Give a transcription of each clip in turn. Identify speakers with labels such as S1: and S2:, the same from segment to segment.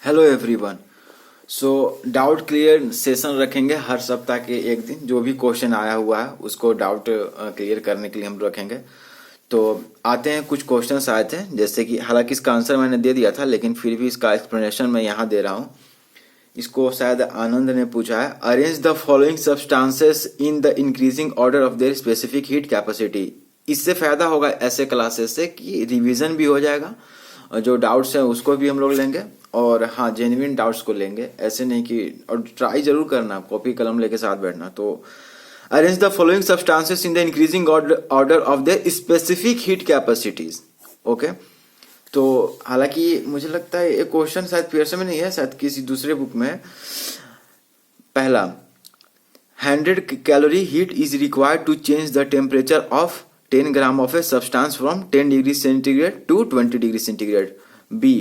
S1: Hello everyone. So doubt clear session रखेंगे हर सप्ताह के एक दिन। जो भी क्वेश्चन आया हुआ है उसको डाउट क्लियर करने के लिए हम रखेंगे। तो आते हैं, कुछ क्वेश्चंस आए थे, जैसे कि हालांकि इसका आंसर मैंने दे दिया था लेकिन फिर भी इसका एक्सप्लेनेशन मैं यहाँ दे रहा हूँ। इसको शायद आनंद ने पूछा है, arrange the following substances in the increasing order of their specific heat capacity. इससे फायदा होगा ऐसे क्लासेस से कि रिवीजन भी हो जाएगा, जो डाउट्स हैं उसको भी हम लोग लेंगे, और हाँ जेन्युइन डाउट्स को लेंगे। ऐसे नहीं कि, और ट्राई जरूर करना, कॉपी कलम लेके साथ बैठना। तो arrange the following substances in the increasing order of the specific heat capacities. Okay, तो हालांकि मुझे लगता है ये क्वेश्चन शायद पियर्सन में नहीं है, शायद किसी दूसरे बुक में है। पहला, 100 calorie heat is required to change the temperature of 10 gram of a substance from 10 degree centigrade to 20 degree centigrade. B,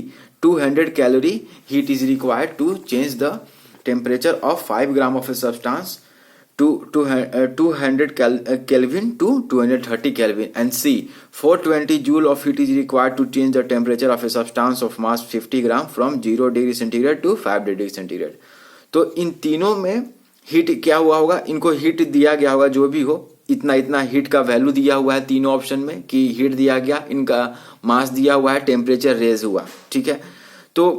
S1: 200 calorie heat is required to change the temperature of 5 gram of a substance to 200 Kelvin to 230 Kelvin, and C, 420 joule of heat is required to change the temperature of a substance of mass 50 gram from 0 degree centigrade to 5 degree centigrade। तो इन तीनों में heat क्या हुआ होगा, इनको heat दिया गया होगा, जो भी हो इतना इतना हीट का वैल्यू दिया हुआ है तीनों ऑप्शन में कि हीट दिया गया, इनका मास दिया हुआ है, टेम्परेचर रेज हुआ। ठीक है, तो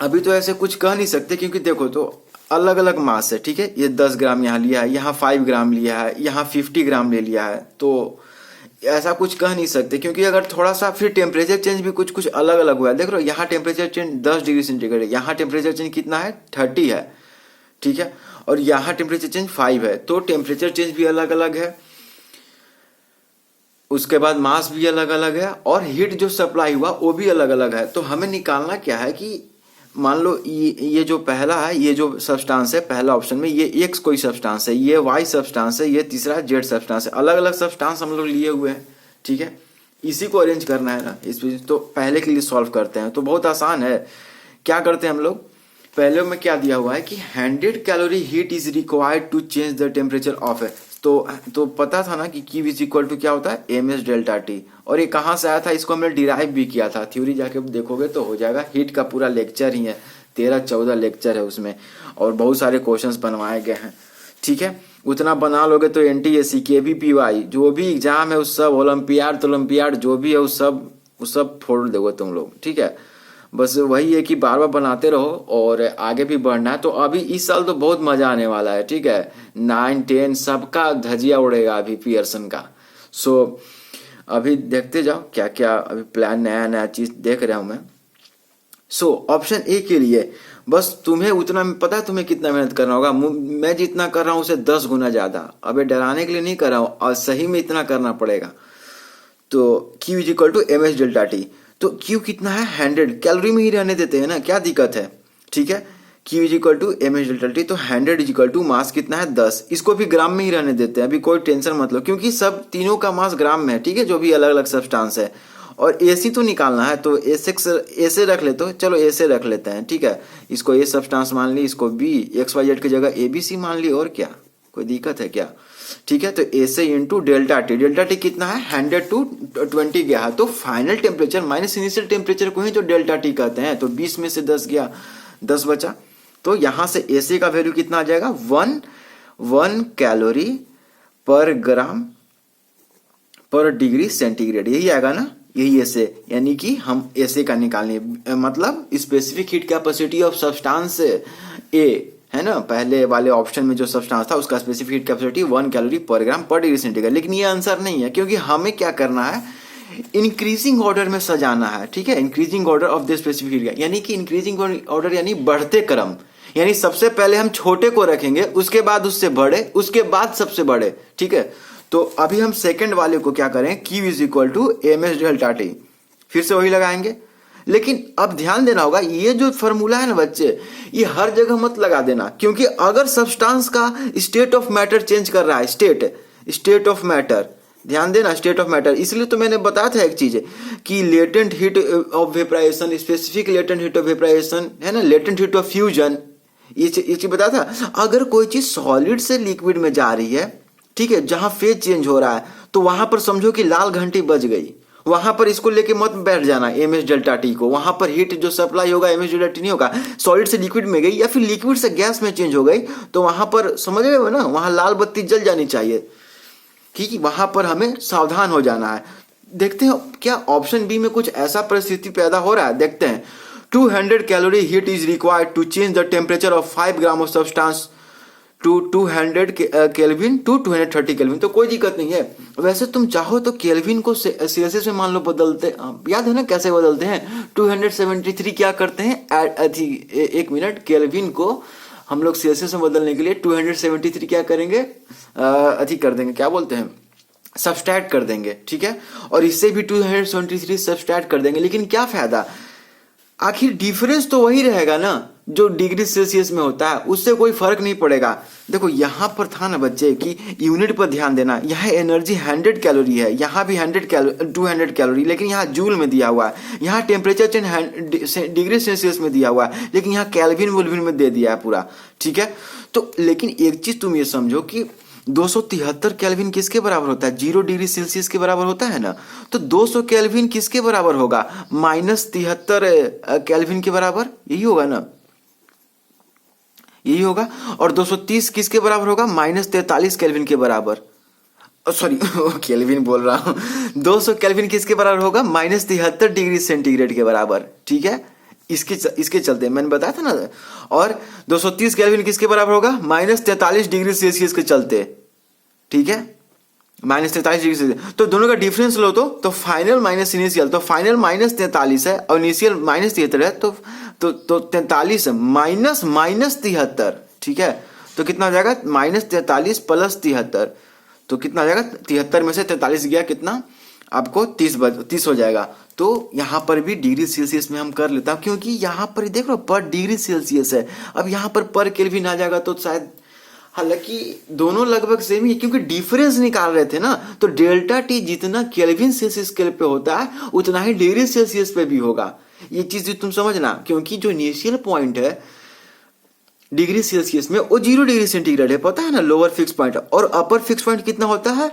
S1: अभी तो ऐसे कुछ कह नहीं सकते क्योंकि देखो तो अलग अलग मास है। ठीक है, ये 10 ग्राम यहाँ लिया है, यहाँ 5 ग्राम लिया है, यहाँ 50 ग्राम ले लिया है, तो ऐसा कुछ कह नहीं सकते क्योंकि अगर थोड़ा सा फिर टेम्परेचर चेंज भी कुछ कुछ अलग अलग हुआ है। देख लो यहाँ टेम्परेचर चेंज 10 डिग्री सेंटीग्रेड है, यहाँ टेम्परेचर चेंज कितना है 30 है। ठीक है, और यहाँ टेम्परेचर चेंज 5 है, तो टेम्परेचर चेंज भी अलग अलग है, उसके बाद मास भी अलग अलग है, और हीट जो सप्लाई हुआ वो भी अलग अलग है। तो हमें निकालना क्या है कि मान लो ये जो पहला है, ये जो सब्सटेंस है पहला ऑप्शन में, ये एक्स कोई सब्सटेंस है, ये वाई सब्सटेंस है, ये तीसरा जेड सब्सटेंस है, अलग अलग सब्सटेंस हम लोग लिए हुए हैं। ठीक है, इसी को अरेंज करना है ना इस। तो पहले के लिए सॉल्व करते हैं, तो बहुत आसान है। क्या करते हैं हम लोग, पहले में क्या दिया हुआ है कि 100 calorie heat is required to change the temperature of A. तो पता था ना कि Q इज इक्वल टू क्या होता है, MS डेल्टा टी। और ये कहाँ से आया था, इसको हमने डिराइव भी किया था, थ्योरी जाके देखोगे तो हो जाएगा। हीट का पूरा लेक्चर ही है, 13-14 लेक्चर है उसमें, और बहुत सारे क्वेश्चंस बनवाए गए हैं। ठीक है, उतना बना लोगे तो NTSC KVPY जो भी एग्जाम है उस सब, ओलंपियाड जो भी है उस सब फोड़ दोगे तुम लोग। ठीक है, बस वही है कि बार बार बनाते रहो और आगे भी बढ़ना है। तो अभी इस साल तो बहुत मजा आने वाला है। ठीक है, 9, 10 सबका धजिया उड़ेगा अभी पियर्सन का। सो अभी देखते जाओ क्या क्या अभी प्लान, नया नया चीज देख रहा हूं मैं। सो ऑप्शन ए के लिए बस तुम्हें उतना पता है तुम्हें कितना मेहनत करना होगा। मैं जितना कर रहा हूं उसे 10 गुना ज्यादा। अबे डराने के लिए नहीं कर रहा हूं, और सही में इतना करना पड़ेगा। तो Q is equal to MS delta T. तो Q कितना है 100, कैलोरी में ही रहने देते हैं ना, क्या दिक्कत है। ठीक है, Q is equal to MS delta T, तो 100 इज इक्वल टू मास कितना है 10, इसको भी ग्राम में ही रहने देते हैं, अभी कोई टेंशन मत लो क्योंकि सब तीनों का मास ग्राम में है। ठीक है, जो भी अलग अलग सब्सटेंस है, और AC तो निकालना है, तो ऐसे रख लेते हो, चलो ऐसे रख लेते हैं। ठीक है, इसको A सब्सटेंस मान ली, इसको B, XYZ की जगह ABC मान ली, और क्या कोई दिक्कत है क्या। ठीक है, तो ऐसे इंटू डेल्टा टी कितना है 100 to 20 गया है, तो final temperature minus initial temperature को ही जो डेल्टा टी कहते हैं। तो 20 में से 10 गया, 10 बचा, तो यहां से ऐसे का वैल्यू कितना आ जाएगा 1 कैलोरी पर ग्राम पर डिग्री सेंटीग्रेड, यही आएगा ना, यही ऐसे। यानी कि हम ऐसे का निकालने, मतलब specific heat capacity of substance A है ना, पहले वाले ऑप्शन में जो सब्सटेंस था उसका स्पेसिफिक हीट कैपेसिटी 1 कैलोरी पर ग्राम पर डिग्री सेंटीग्रेड। लेकिन ये आंसर नहीं है क्योंकि हमें क्या करना है, इंक्रीजिंग ऑर्डर में सजाना है। ठीक है, increasing order of the specific heat, यानी कि इंक्रीजिंग ऑर्डर यानी बढ़ते क्रम, यानी सबसे पहले हम छोटे को रखेंगे, उसके बाद उससे बड़े, उसके बाद सबसे बड़े। ठीक है, तो अभी हम सेकंड वाले को क्या करें, Q is equal to MS delta T, फिर से वही लगाएंगे। लेकिन अब ध्यान देना होगा, ये जो फॉर्मूला है ना बच्चे, ये हर जगह मत लगा देना, क्योंकि अगर सब्सटेंस का स्टेट ऑफ मैटर चेंज कर रहा है, स्टेट ऑफ मैटर, ध्यान देना, स्टेट ऑफ मैटर। इसलिए तो मैंने बताया था एक चीज कि latent heat of vaporisation, specific latent heat of vaporisation है ना, लेटेंट हीट ऑफ फ्यूजन, ये चीज बताया था। अगर कोई चीज सॉलिड से लिक्विड में जा रही है, ठीक है, जहां फेज चेंज हो रहा है, तो वहां पर समझो कि लाल घंटी बज गई, वहां पर इसको लेके मत बैठ जाना एम एस डेल्टा टी को। वहां पर हीट जो सप्लाई होगा एम एस डेल्टा टी नहीं होगा, सॉलिड से लिक्विड में गई या फिर लिक्विड से गैस में चेंज हो गई, तो वहां पर समझ रहे हो ना, वहां लाल बत्ती जल जानी चाहिए, क्योंकि वहां पर हमें सावधान हो जाना है। देखते हैं क्या ऑप्शन बी में कुछ ऐसा परिस्थिति पैदा हो रहा है, देखते हैं। 200 calorie heat is required to change the temperature of 5 gram of substance to 200 kelvin to 230 kelvin. तो कोई दिक्कत नहीं है। वैसे तुम चाहो तो केल्विन को सेल्सियस में मान लो बदलते, याद है ना कैसे बदलते हैं, 273 क्या करते हैं, एक मिनट, केल्विन को हम लोग सेल्सियस में बदलने के लिए 273 क्या करेंगे, अधिक कर देंगे, क्या बोलते हैं, सब्सट्रैक्ट कर देंगे, ठीक है। और इससे भी 273 सब्सट्रैक्ट कर देंगे, लेकिन क्या फायदा, आखिर डिफरेंस तो वही रहेगा ना जो डिग्री सेल्सियस में होता है, उससे कोई फर्क नहीं पड़ेगा। देखो यहां पर था ना बच्चे कि यूनिट पर ध्यान देना, यहाँ एनर्जी 100 कैलोरी है, यहाँ भी 200 कैलोरी, लेकिन यहाँ जूल में दिया हुआ है, यहाँ टेम्परेचर चेंज डिग्री सेल्सियस में दिया हुआ है, लेकिन यहाँ केल्विन वोल्विन में दे दिया है पूरा, ठीक है। तो लेकिन एक चीज तुम ये समझो कि 273 केल्विन किसके बराबर होता है, 0 डिग्री सेल्सियस के बराबर होता है ना। तो 200 केल्विन किसके बराबर होगा, -73 केल्विन के बराबर, यही होगा ना, यही होगा। और 230 किसके बराबर होगा, -43 केल्विन के बराबर, सॉरी केल्विन बोल रहा हूं, 200 केल्विन किसके बराबर होगा, -73 डिग्री सेंटीग्रेड के बराबर, ठीक है। इसके चलते मैंने बताया था ना। और 230 केल्विन किसके बराबर होगा, -43 डिग्री सेल्सियस के चलते, ठीक है, -43 डिग्री सेल्सियस। तो दोनों का डिफरेंस लो तो फाइनल माइनस इनिशियल, तो फाइनल -43 है और इनिशियल -73 है, तो 43 -73, ठीक है। तो कितना हो जाएगा, -43 + 73, तो कितना हो जाएगा, 73 में से 43 गया, कितना आपको 30 हो जाएगा। तो यहां पर भी डिग्री सेल्सियस में हम कर लेता हूं, क्योंकि यहां पर देख लो पर डिग्री सेल्सियस है, अब यहां पर केल्विन आ जाएगा तो शायद, हालांकि दोनों लगभग सेम ही, क्योंकि डिफरेंस निकाल रहे थे ना। तो डेल्टा टी जितना केल्विन सेल्सियस स्केल पे होता है उतना ही डिग्री सेल्सियस पे भी होगा, ये चीज तुम समझना। क्योंकि जो इनिशियल पॉइंट है डिग्री सेल्सियस में वो 0 डिग्री सेंटीग्रेड है, पता है ना, लोअर फिक्स पॉइंट, और अपर फिक्स पॉइंट कितना होता है,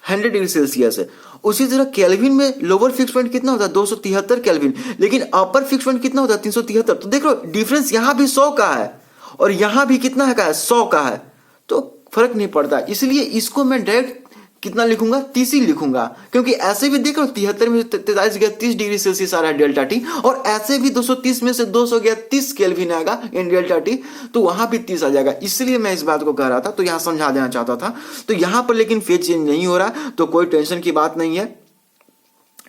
S1: 100 डिग्री सेल्सियस है। उसी तरह केल्विन में लोअर फिक्स पॉइंट कितना होता है, 273 केल्विन, लेकिन अपर फिक्स पॉइंट कितना होता है, 373। तो देख लो डिफरेंस यहां भी 100 का है और यहां भी कितना है का है, 100 का है, तो फर्क नहीं पड़ता। इसलिए इसको मैं डायरेक्ट कितना लिखूंगा, 30 ही लिखूंगा, क्योंकि ऐसे भी देख लो 73 में 43 गया 30 डिग्री सेल्सियस आ रहा है डेल्टा टी, और ऐसे भी 230 में से 200 गया 30 केल्विन आएगा इन डेल्टा टी, तो वहां भी 30 आ जाएगा। इसलिए मैं इस बात को कह रहा था, तो यहां समझा देना चाहता था। तो यहां पर लेकिन फेज चेंज नहीं हो रहा, तो कोई टेंशन की बात नहीं है,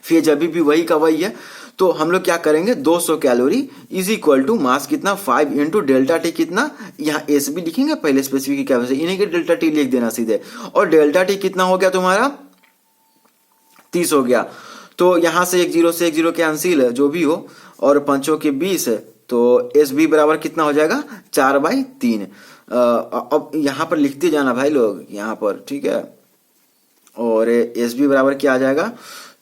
S1: फेज अभी भी वही का वही है। तो हम लोग क्या करेंगे, 200 calorie is equal to mass कितना, 5 इंटू डेल्टा टी कितना, यहाँ एस भी लिखेंगे पहले, स्पेसिफिक क्या, इन्हीं के डेल्टा टी लिख देना सीधे, और डेल्टा टी कितना हो गया तुम्हारा, 30 हो गया। तो यहां से एक 0 से एक 0 कैंसिल है, जो भी हो, और 5 के 20 है, तो एस बी बराबर कितना हो जाएगा, 4/3। अब यहां पर लिखते जाना भाई लोग यहां पर, ठीक है। और एस बी बराबर क्या आ जाएगा,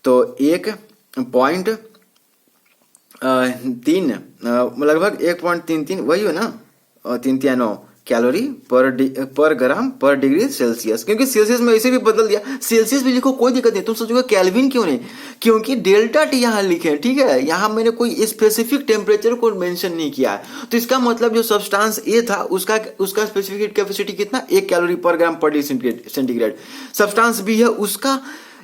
S1: तो 1.3 लगभग 1.33 वही हो ना, 339 कैलोरी पर ग्राम पर डिग्री सेल्सियस, क्योंकि सेल्सियस में ऐसे भी बदल दिया, सेल्सियस भी लिखो कोई दिक्कत नहीं। तुम सोचोगे केल्विन क्यों नहीं, क्योंकि डेल्टा टी यहाँ लिखे, ठीक है, यहाँ मैंने कोई स्पेसिफिक टेम्परेचर को मेंशन नहीं किया है। तो इसका मतलब जो सब्सटेंस ए था उसका स्पेसिफिक कैपेसिटी कितना, 1 कैलोरी पर ग्राम पर डिग्री सेंटीग्रेड। सब्सटेंस बी है, उसका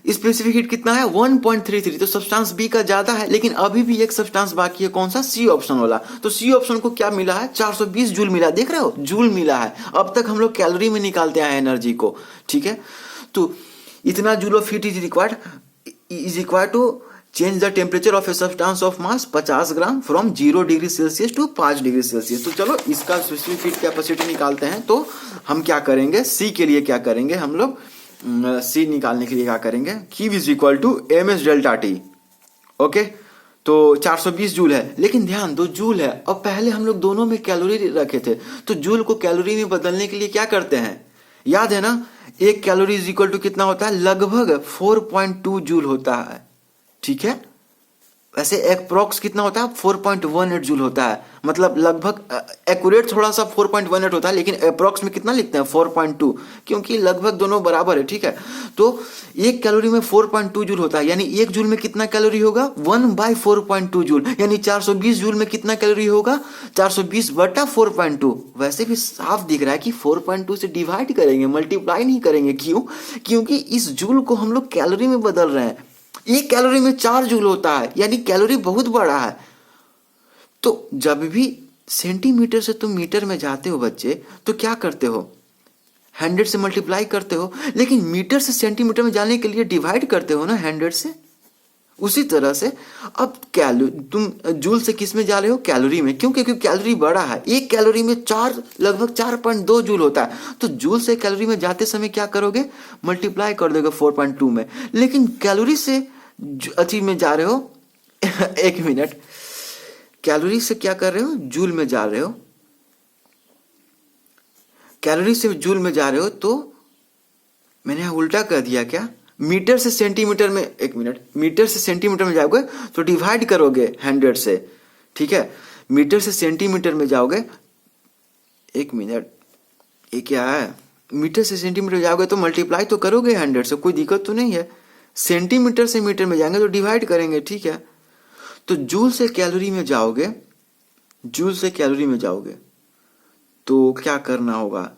S1: स्पेसिफिक हीट कितना है, 1.33। तो सब्सटेंस बी का ज्यादा है, लेकिन अभी भी एक सब्सटेंस बाकी है, कौन सा, सी ऑप्शन वाला। तो सी ऑप्शन को क्या मिला है, 420 जूल मिला, देख रहे हो, जूल मिला है। अब तक हम लोग कैलोरी में निकालते आए एनर्जी को, ठीक है। तो इतना joule of heat is required to change the temperature of a substance of mass 50 gram from 0 degree Celsius to 5 degree Celsius. तो चलो इसका स्पेसिफिक हीट कैपेसिटी निकालते हैं। तो हम क्या करेंगे, सी के लिए क्या करेंगे हम लोग, सी निकालने के लिए क्या करेंगे, Q is equal to M S delta T, okay. तो 420 जूल है, लेकिन ध्यान दो जूल है, और पहले हम लोग दोनों में कैलोरी रखे थे, तो जूल को कैलोरी में बदलने के लिए क्या करते हैं, याद है ना, 1 कैलोरी इज इक्वल टू कितना होता है, लगभग 4.2 जूल होता है, ठीक है। वैसे अप्रोक्स कितना होता है 4.18 जूल होता है, मतलब लगभग एक्यूरेट थोड़ा सा 4.18 होता है, लेकिन अप्रोक्स में कितना लिखते हैं 4.2, क्योंकि लगभग दोनों बराबर है, ठीक है। तो एक कैलोरी में 4.2 जूल होता है, यानी एक जूल में कितना कैलोरी होगा 1/4.2 जूल, यानी 420 जूल में कितना कैलोरी होगा 420/4.2। वैसे भी साफ दिख रहा है कि 4.2 से डिवाइड करेंगे, मल्टीप्लाई नहीं करेंगे। क्यों? क्योंकि इस जूल को हम लोग कैलोरी में बदल रहे हैं। एक कैलोरी में 4 जूल होता है, यानी कैलोरी बहुत बड़ा है। तो जब भी सेंटीमीटर से तुम मीटर में जाते हो बच्चे, तो क्या करते हो 100 से मल्टीप्लाई करते हो, लेकिन मीटर से सेंटीमीटर में जाने के लिए डिवाइड करते हो ना 100 से। उसी तरह से अब तुम जूल से किस में जा रहे हो कैलोरी में, क्यों? क्योंकि कैलोरी बड़ा है। एक कैलोरी में लगभग 4.2 जूल होता है। तो जूल से कैलोरी में जाते समय क्या करोगे मल्टीप्लाई कर दोगे 4.2 में। लेकिन कैलोरी से अथी में जा रहे हो एक मिनट, कैलोरी से क्या कर रहे हो जूल में जा रहे हो, कैलोरी से जूल में जा रहे हो। तो मैंने यहां उल्टा कर दिया क्या? मीटर से सेंटीमीटर में, एक मिनट, मीटर से सेंटीमीटर में जाओगे तो डिवाइड करोगे 100 से, ठीक है। मीटर से सेंटीमीटर में जाओगे, एक मिनट, ये क्या है, मीटर से सेंटीमीटर जाओगे तो मल्टीप्लाई तो करोगे 100 से, कोई दिक्कत तो नहीं है। सेंटीमीटर से मीटर में जाएंगे तो डिवाइड करेंगे, ठीक है। तो जूल से कैलोरी में जाओगे, जूल से कैलोरी में जाओगे तो क्या करना होगा?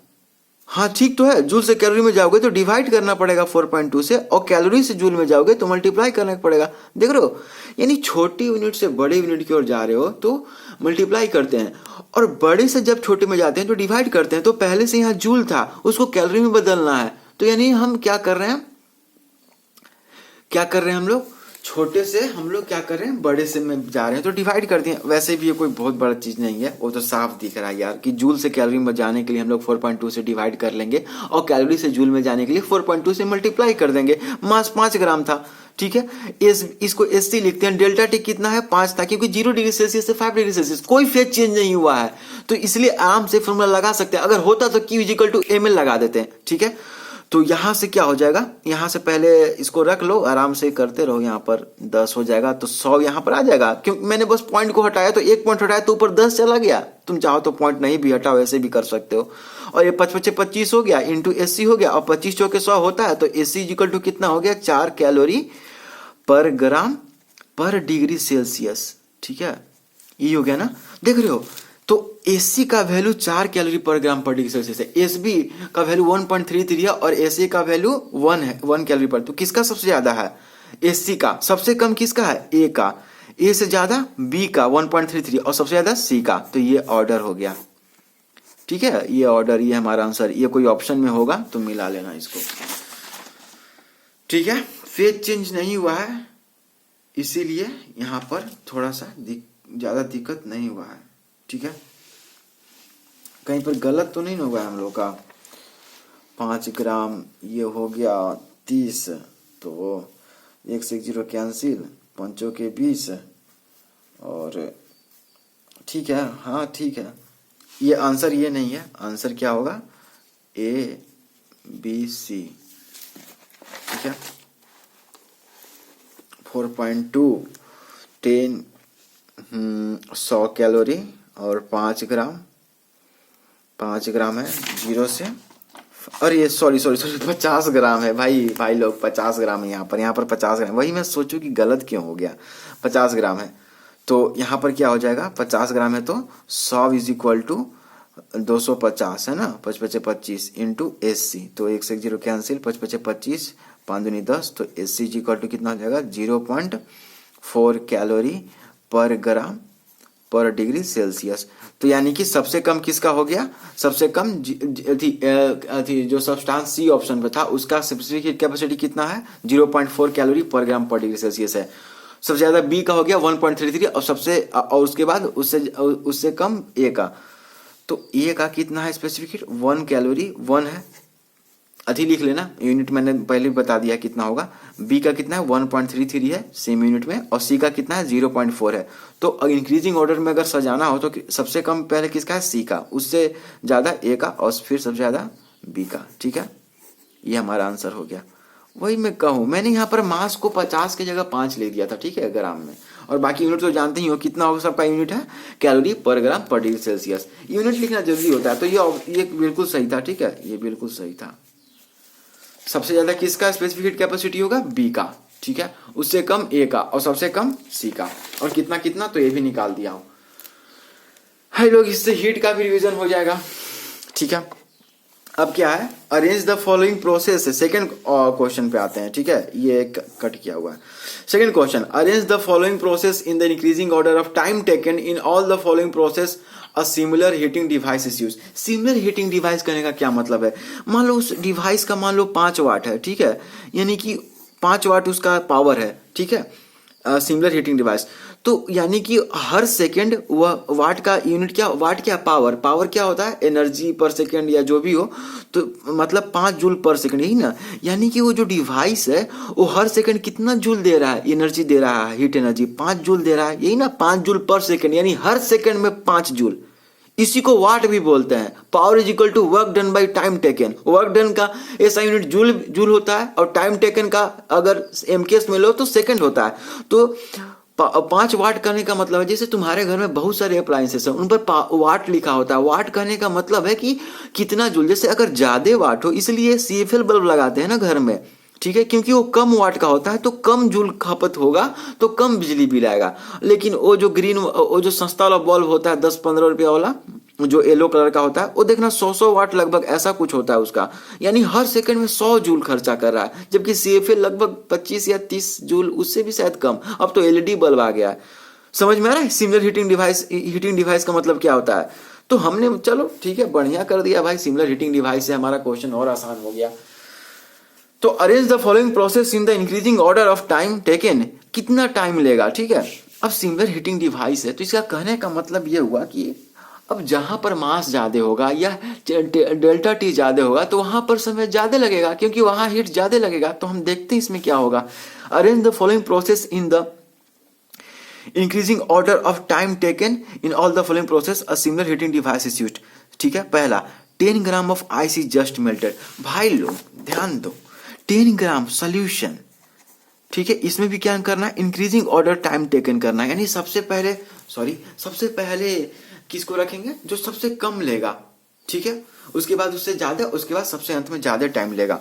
S1: हाँ ठीक तो है, जूल से कैलोरी में जाओगे तो डिवाइड करना पड़ेगा 4.2 से, और कैलोरी से जूल में जाओगे तो मल्टीप्लाई करना पड़ेगा। देख रहे हो, यानी छोटी यूनिट से बड़े यूनिट की ओर जा रहे हो तो मल्टीप्लाई करते हैं, और बड़े से जब छोटे में जाते हैं तो डिवाइड करते हैं। तो पहले से यहाँ जूल था, उसको कैलोरी में बदलना है। तो यानी हम क्या कर रहे हैं, क्या कर रहे हैं हम लोग, छोटे से हम लोग क्या कर रहे हैं बड़े से में जा रहे हैं तो डिवाइड कर दिए। वैसे भी ये कोई बहुत बड़ा चीज नहीं है, वो तो साफ दिख रहा है यार कि जूल से कैलोरी में जाने के लिए हम लोग 4.2 से डिवाइड कर लेंगे, और कैलोरी से जूल में जाने के लिए 4.2 से मल्टीप्लाई कर देंगे। मास 5 ग्राम था, ठीक है। इसको SC लिखते हैं। डेल्टा टी कितना है 5 था, क्योंकि 0 डिग्री सेल्सियस से 5 डिग्री सेल्सियस कोई फेज चेंज नहीं हुआ है, तो इसलिए आराम से फॉर्मूला लगा सकते हैं। अगर होता तो Q = ml लगा देते हैं, ठीक है। तो यहां से क्या हो जाएगा, यहां से पहले इसको रख लो, आराम से करते रहो, यहां पर 10 हो जाएगा तो 100 यहां पर आ जाएगा। क्योंकि मैंने बस पॉइंट को हटाया तो एक पॉइंट हटाया तो ऊपर 10 चला गया। तुम चाहो तो पॉइंट नहीं भी हटाओ, ऐसे भी कर सकते हो। और ये 25 हो गया इंटू SC हो गया, और 25 चौके 100 होता है, तो SC = कितना हो गया 4 कैलोरी पर ग्राम पर डिग्री सेल्सियस, ठीक है। ये हो गया ना, देख रहे हो। तो SC का वैल्यू 4 कैलोरी पर ग्राम पर डिग्री सेल्सियस है, SB का वैल्यू 1.33 है, और SA का वैल्यू 1 है, 1 कैलोरी पर। तो किसका सबसे ज्यादा है? SC का। सबसे कम किसका है? A का। A से ज्यादा B का 1.33, और सबसे ज्यादा C का। तो ये ऑर्डर हो गया, ठीक है। ये ऑर्डर, ये हमारा आंसर। ये कोई ऑप्शन में होगा तो मिला लेना इसको, ठीक है। फेज चेंज नहीं हुआ है, इसीलिए यहां पर थोड़ा सा ज्यादा दिक्कत नहीं हुआ है, ठीक है। कहीं पर गलत तो नहीं होगा हम लोग का। 5 ग्राम ये हो गया 30, तो 1 से 0 कैंसिल, 5 के 20, और ठीक है, हाँ ठीक है। ये आंसर ये नहीं है, आंसर क्या होगा ABC, ठीक है। 4.2 10 100 कैलोरी और 5 ग्राम, 5 ग्राम है 0 से, और ये सॉरी 50 ग्राम है भाई लोग, 50 ग्राम है यहाँ पर 50 ग्राम। वही मैं सोचूं कि गलत क्यों हो गया, 50 ग्राम है। तो यहाँ पर क्या हो जाएगा, 50 ग्राम है तो 100 = 250 है ना, 5 × 25 इंटू SC। तो 1 से 0 कैंसिल, 5 × 25, 5 दूनी 10, तो SC = कितना हो जाएगा 0.4 कैलोरी पर ग्राम पर डिग्री सेल्सियस। तो यानी कि सबसे कम किसका हो गया, सबसे कम जो सब्सटेंस C ऑप्शन पे था उसका स्पेसिफिक कैपेसिटी कितना है 0.4 कैलोरी पर ग्राम पर डिग्री सेल्सियस है। सबसे ज्यादा B का हो गया 1.33, और उसके बाद उससे कम A का। तो A का कितना है स्पेसिफिक 1 कैलोरी, 1 है, अधिक लिख लेना, यूनिट मैंने पहले बता दिया कितना होगा। B का कितना है 1.33 है सेम यूनिट में, और C का कितना है 0.4 है। तो इंक्रीजिंग ऑर्डर में अगर सजाना हो तो सबसे कम पहले किसका है C का, उससे ज्यादा A का, और फिर सबसे ज्यादा B का, ठीक है। ये हमारा आंसर हो गया। वही मैं कहूँ, मैंने यहाँ पर मास को 50 की जगह 5 ले दिया था, ठीक है, ग्राम में, और बाकी यूनिट तो जानते ही हो कितना होगा, सबका यूनिट है कैलोरी पर ग्राम पर डिग्री सेल्सियस। यूनिट लिखना जरूरी होता है। तो ये बिल्कुल सही था, ठीक है, ये बिल्कुल सही था। सबसे ज्यादा किसका स्पेसिफिक हीट कैपेसिटी होगा, बी का, ठीक है, उससे कम ए का और सबसे कम सी का। और कितना कितना तो ये भी निकाल दिया हूं। हाय लोग, इससे हीट का भी रिवीजन हो जाएगा, ठीक है। अब क्या है, arrange the following process, second question पे आते हैं, ठीक है, ये कट किया हुआ है। Second question, arrange the following process in the increasing order of time taken in all the following process a similar heating device is use. Similar heating device करने का क्या मतलब है, मान लो उस डिवाइस का मान लो 5 वाट है, ठीक है, यानी कि 5 वाट उसका पावर है, ठीक है, सिमिलर हीटिंग डिवाइस। तो यानी कि हर सेकंड वह वाट का यूनिट क्या, वाट क्या, पावर, पावर क्या होता है, एनर्जी पर सेकंड या जो भी हो, तो मतलब 5 जूल पर सेकंड, यही ना। यानी कि वो जो डिवाइस है वो हर सेकंड कितना जूल दे रहा है, एनर्जी दे रहा है, हीट एनर्जी 5 जूल दे रहा है, यही ना, 5 जूल पर सेकंड, यानी हर सेकंड में 5 जूल। इसी को वाट भी बोलते हैं। Power is equal to work done by time taken. Work done का ऐसा यूनिट जूल जूल होता है, और टाइम टेकन का अगर एमकेएस में लो तो सेकंड होता है। तो 5 वाट करने का मतलब है, जैसे तुम्हारे घर में बहुत सारे अप्लायंसेस हैं, उन पर वाट लिखा होता है। वाट करने का मतलब है कि कितना जूल, जैसे अगर ज्यादा वाट हो, इसलिए सीएफएल बल्ब लगाते हैं ना घर में, ठीक है, क्योंकि वो कम वाट का होता है तो कम जूल खपत होगा तो कम बिजली बिल आएगा। लेकिन वो जो वो जो सस्ता वाला बल्ब होता है 10-15 रुपया वाला, जो येलो कलर का होता है, वो देखना 100 वाट लगभग ऐसा कुछ होता है उसका, यानी हर सेकंड में 100 जूल खर्चा कर रहा है। जबकि सीएफएल लगभग 25 या 30 जूल, उससे भी शायद कम। अब तो एलईडी बल्ब आ गया है। समझ में आ रहा है सिमिलर हीटिंग डिवाइस का मतलब क्या होता है। तो हमने, चलो ठीक है, बढ़िया कर दिया भाई, सिमिलर हीटिंग डिवाइस से हमारा क्वेश्चन और आसान हो गया। तो arrange the following process in the increasing order of time taken, कितना टाइम लेगा, ठीक है। अब सिमिलर हीटिंग डिवाइस है, तो इसका कहने का मतलब ये हुआ कि अब जहां पर मास ज्यादा होगा या डेल्टा टी ज्यादा होगा तो वहां पर समय ज्यादा लगेगा, क्योंकि वहां हीट ज्यादा लगेगा। तो हम देखते हैं इसमें क्या होगा। Arrange the following process in the increasing order of time taken in all the following process a similar heating device is used, ठीक है। पहला, 10 gram of ice is just melted. भाई लोग ध्यान दो, 10 ग्राम सोल्यूशन, ठीक है, इसमें भी क्या करना है, इंक्रीजिंग ऑर्डर टाइम टेकन करना है। यानी सबसे पहले किसको रखेंगे, जो सबसे कम लेगा, ठीक है, उसके बाद उससे ज्यादा, उसके बाद सबसे अंत में ज्यादा टाइम लेगा।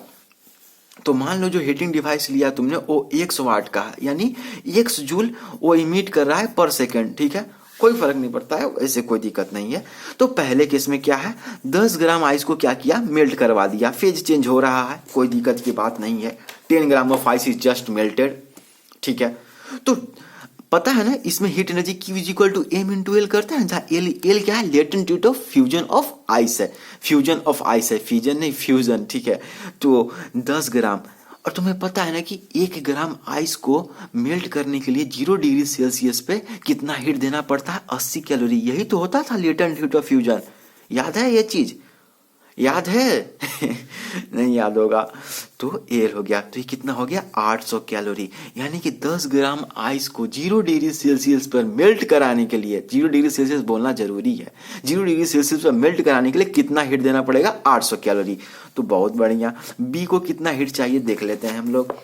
S1: तो मान लो जो हीटिंग डिवाइस लिया तुमने वो 100 वाट का है, यानी 1 जूल वो इमिट कर रहा है पर सेकंड, ठीक है, कोई फर्क नहीं पड़ता है, ऐसे कोई दिक्कत नहीं है। तो पहले केस में क्या है, 10 ग्राम आइस को क्या किया, मेल्ट करवा दिया, फेज चेंज हो रहा है, कोई दिक्कत की बात नहीं है। 10 gram of ice is just melted, ठीक है। तो पता है ना, इसमें heat energy Q is equal to M into L करते हैं, जहाँ एल क्या है, latent heat of fusion of ice है, फ्यूजन ऑफ आइस है, फ्यूजन नहीं फ्यूजन, ठीक है। तो 10 ग्राम, और तुम्हें पता है ना कि 1 ग्राम आइस को मेल्ट करने के लिए 0 डिग्री सेल्सियस पे कितना हीट देना पड़ता है, 80 कैलोरी। यही तो होता था लेटेंट हीट ऑफ फ्यूजन। याद है ये चीज, याद है नहीं याद होगा तो एयर हो गया। तो ये कितना हो गया, 800 कैलोरी। यानी कि 10 ग्राम आइस को 0 डिग्री सेल्सियस पर मेल्ट कराने के लिए, 0 डिग्री सेल्सियस बोलना जरूरी है, 0 डिग्री सेल्सियस पर मेल्ट कराने के लिए कितना हीट देना पड़ेगा, 800 कैलोरी। तो बहुत बढ़िया। बी को कितना हीट चाहिए देख लेते हैं हम लोग।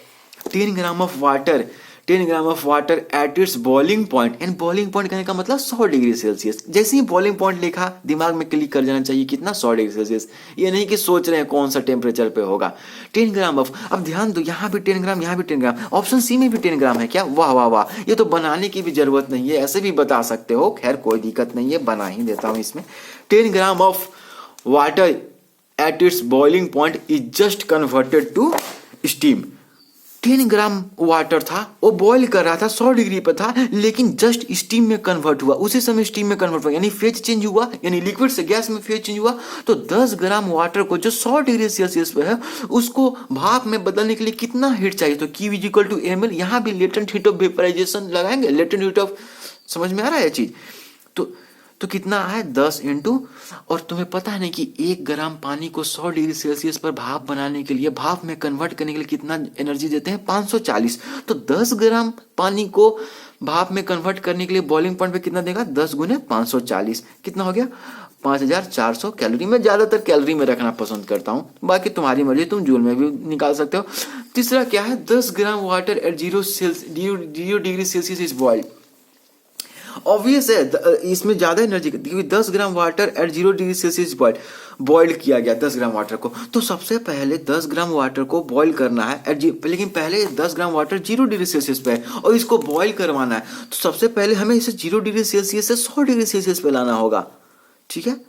S1: 10 gram of water, 10 gram of water at its boiling point, and boiling point कहने का मतलब 100 डिग्री सेल्सियस। जैसे ही बॉइलिंग पॉइंट लिखा दिमाग में क्लिक कर जाना चाहिए, कितना, 100 डिग्री सेल्सियस। ये नहीं कि सोच रहे हैं कौन सा टेम्परेचर पे होगा। 10 ग्राम ऑफ, अब ध्यान दो, यहाँ भी 10 ग्राम, यहाँ भी 10 ग्राम, ऑप्शन सी में भी 10 ग्राम है क्या, वाह वाह वाह। ये तो बनाने की भी जरूरत नहीं है, ऐसे भी बता सकते हो, खैर कोई दिक्कत नहीं है, बना ही देता हूं इसमें। 10 gram of water at its boiling point is just converted to steam. 10 gram water था, वो बॉईल कर रहा था, 100 डिग्री पर था, लेकिन जस्ट स्टीम में कन्वर्ट हुआ, उसी समय स्टीम में कन्वर्ट हुआ, यानी फेज चेंज हुआ, यानी लिक्विड से गैस में फेज चेंज हुआ। तो 10 ग्राम वाटर को जो 100 डिग्री सेल्सियस पे है, उसको भाप में बदलने के लिए कितना हीट चाहिए, तो Q is equal to ml। यहाँ भी लेटेंट हीट ऑफ वेपराइजेशन लगाएंगे, लेटेंट हीट ऑफ, समझ में आ रहा है ये चीज। तो कितना है, 10 इंटू, और तुम्हें पता है ना कि 1 ग्राम पानी को 100 डिग्री सेल्सियस पर भाप बनाने के लिए, भाप में कन्वर्ट करने के लिए कितना एनर्जी देते हैं, 540। तो 10 ग्राम पानी को भाप में कन्वर्ट करने के लिए बॉइलिंग पॉइंट पे कितना देगा, 10 गुने 540, कितना हो गया, 5400 कैलोरी। मैं ज्यादातर कैलोरी में रखना पसंद करता हूँ, बाकी तुम्हारी मर्जी, तुम जूल में भी निकाल सकते हो। तीसरा क्या है, 10 gram water at 0 degree Celsius is boiled. Obvious है इसमें ज्यादा एनर्जी, क्योंकि 10 gram water at 0 degree Celsius boiled किया गया 10 ग्राम वाटर को। तो सबसे पहले 10 ग्राम वाटर को बॉईल करना है लेकिन पहले 10 ग्राम वाटर 0 डिग्री सेल्सियस पे है और इसको बॉईल करवाना है। तो सबसे पहले हमें इसे 0 डिग्री सेल्सियस से 100 डिग्री सेल्सियस पे लाना होगा, ठीक है,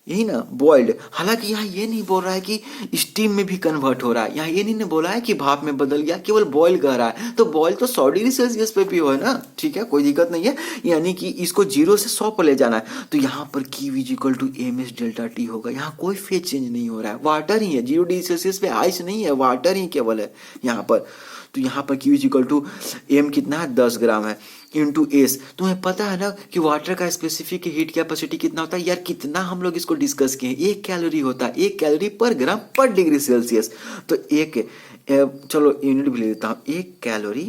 S1: यही ना बॉइल्ड। हालांकि यहाँ ये नहीं बोल रहा है कि स्टीम में भी कन्वर्ट हो रहा है, यहाँ ये नहीं बोला है कि भाप में बदल गया, केवल बॉइल कर रहा है। तो बॉइल तो 100 डिग्री सेल्सियस पे भी हो है ना, ठीक है, कोई दिक्कत नहीं है। यानी कि इसको 0 से 100 पर ले जाना है। तो यहाँ पर Q equal to MS delta T होगा। यहाँ कोई फेज चेंज नहीं हो रहा है, वाटर ही है 0 डिग्री सेल्सियस पे, आइस नहीं है, वाटर ही केवल है यहाँ पर। तो यहाँ पर Q इक्वल टू एम कितना है 10 ग्राम है इंटू एस। तुम्हें पता है ना कि वाटर का स्पेसिफिक हीट कैपेसिटी कितना होता है यार, कितना हम लोग इसको डिस्कस किए, 1 कैलोरी होता है, 1 कैलोरी पर ग्राम पर डिग्री सेल्सियस। तो चलो यूनिट भी ले लेता हूँ, 1 कैलोरी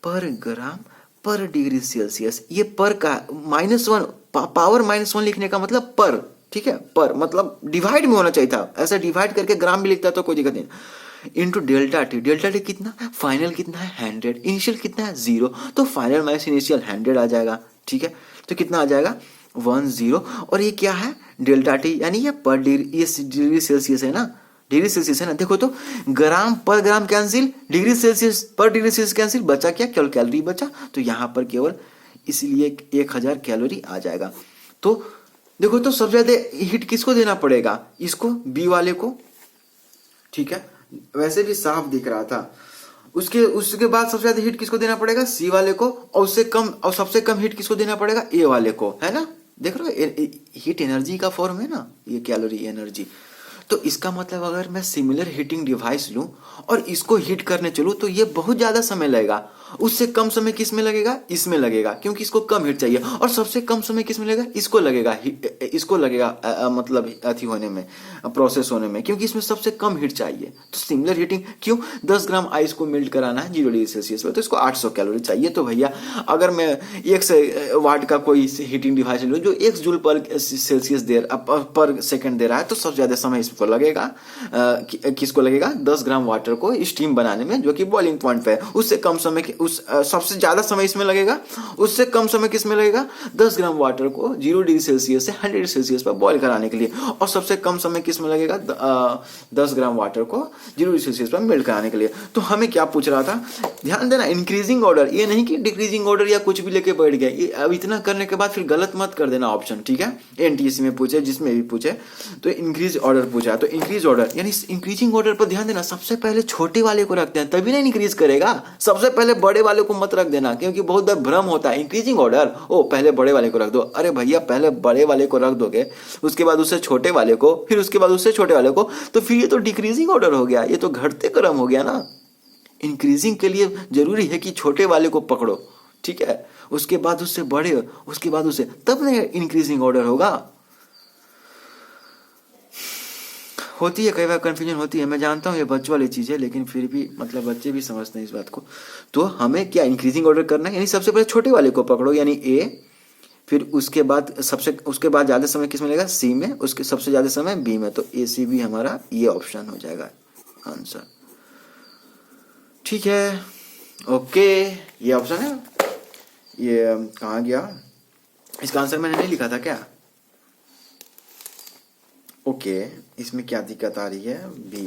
S1: पर ग्राम पर डिग्री सेल्सियस। ये पर का -1 पावर -1 लिखने का मतलब पर, ठीक है, पर मतलब डिवाइड में होना चाहिए था, ऐसा डिवाइड करके ग्राम भी लिखता तो कोई दिक्कत नहीं। Into delta T, delta T कितना, फाइनल कितना है 100, इनिशियल कितना है 0, तो फाइनल माइनस इनिशियल 100 आ जाएगा, ठीक है। तो कितना आ जाएगा 10। और ये क्या है डेल्टा टी, यानी ये पर डिग्री, ये डिग्री सेल्सियस है ना, डिग्री सेल्सियस है ना। देखो तो ग्राम पर ग्राम कैंसिल, डिग्री सेल्सियस पर डिग्री सेल्सियस कैंसिल, बचा क्या, केवल कैलोरी बचा। तो यहाँ पर केवल इसलिए 1000 कैलोरी आ जाएगा। तो देखो तो सबसे ज्यादा हीट किसको देना पड़ेगा, इसको, बी वाले को, ठीक है, वैसे भी साफ दिख रहा था। उसके बाद सबसे ज्यादा हीट किसको देना पड़ेगा, सी वाले को, और उससे कम और सबसे कम हीट किसको देना पड़ेगा, ए वाले को, है ना। देख रहे हो हीट एनर्जी का फॉर्म है ना ये, कैलोरी एनर्जी। तो इसका मतलब अगर मैं सिमिलर हीटिंग डिवाइस लूं और इसको हीट करने चलूं तो ये बहुत ज्यादा समय लगेगा। उससे कम समय किस में लगेगा, इसमें लगेगा, क्योंकि इसको कम हीट चाहिए। और सबसे कम समय किस में लगेगा, इसको लगेगा मतलब अथी होने में, प्रोसेस होने में, क्योंकि इसमें सबसे कम हीट चाहिए। तो सिमिलर हीटिंग क्यों, 10 ग्राम आइस को मेल्ट कराना है 0 डिग्री सेल्सियस पे, तो इसको 800 कैलोरी चाहिए। तो भैया अगर मैं 1 वाट का कोई हीटिंग डिवाइस लूँ जो 1 जूल पर सेल्सियस पर सेकेंड दे रहा है, तो सबसे ज्यादा समय इसको लगेगा, किसको लगेगा, 10 ग्राम वाटर को स्टीम बनाने में, जो कि बॉइलिंग पॉइंट पे है। उससे कम समय सबसे ज्यादा समय इसमें लगेगा, उससे कम समय किसमें लगेगा, 10 ग्राम वाटर को 0 डिग्री सेल्सियस से 100 डिग्री सेल्सियस पर बॉईल कराने के लिए। और सबसे कम समय किसमें लगेगा, 10 ग्राम वाटर को 0 डिग्री सेल्सियस पर मेल्ट कराने के लिए। तो हमें क्या पूछ रहा था, ध्यान देना, इंक्रीजिंग ऑर्डर, ये नहीं कि डिक्रीजिंग ऑर्डर या कुछ भी लेके बैठ गए। ये अब इतना करने के बाद फिर गलत मत कर देना ऑप्शन, ठीक है। एनटीएससी में पूछे, जिसमें भी पूछे, तो इंक्रीज ऑर्डर पूछा, तो इंक्रीज ऑर्डर यानी इंक्रीजिंग ऑर्डर पर ध्यान देना, सबसे पहले छोटे वाले को रखते हैं तभी ना इंक्रीज करेगा, सबसे पहले बड़े वाले को मत रख देना, क्योंकि बहुत बार भ्रम होता है। इंक्रीजिंग ऑर्डर, ओ पहले बड़े वाले को रख दो, अरे भैया पहले बड़े वाले को रख दोगे, उसके बाद उससे छोटे वाले को, फिर उसके बाद उससे छोटे वाले को, तो फिर ये तो डिक्रीजिंग ऑर्डर हो गया, ये तो घटते क्रम हो गया ना। इंक्रीजिंग के लिए जरूरी है कि छोटे वाले को पकड़ो, ठीक है, उसके बाद उससे बड़े, उसके बाद उससे, तब ना इंक्रीजिंग ऑर्डर होगा। होती है कई बार कंफ्यूजन होती है, मैं जानता हूँ ये बच्चों वाली चीज है, लेकिन फिर भी मतलब बच्चे भी समझते हैं इस बात को। तो हमें क्या इंक्रीजिंग ऑर्डर करना है, यानी सबसे पहले छोटे वाले को पकड़ो, यानी ए, फिर उसके बाद ज्यादा समय किस में लगेगा, सी में, उसके सबसे ज्यादा समय बी में। तो ए सी बी हमारा ये ऑप्शन हो जाएगा आंसर, ठीक है। ओके, ये ऑप्शन है, ये कहाँ गया, इसका आंसर मैंने नहीं लिखा था क्या, ओके इसमें क्या दिक्कत आ रही है, B,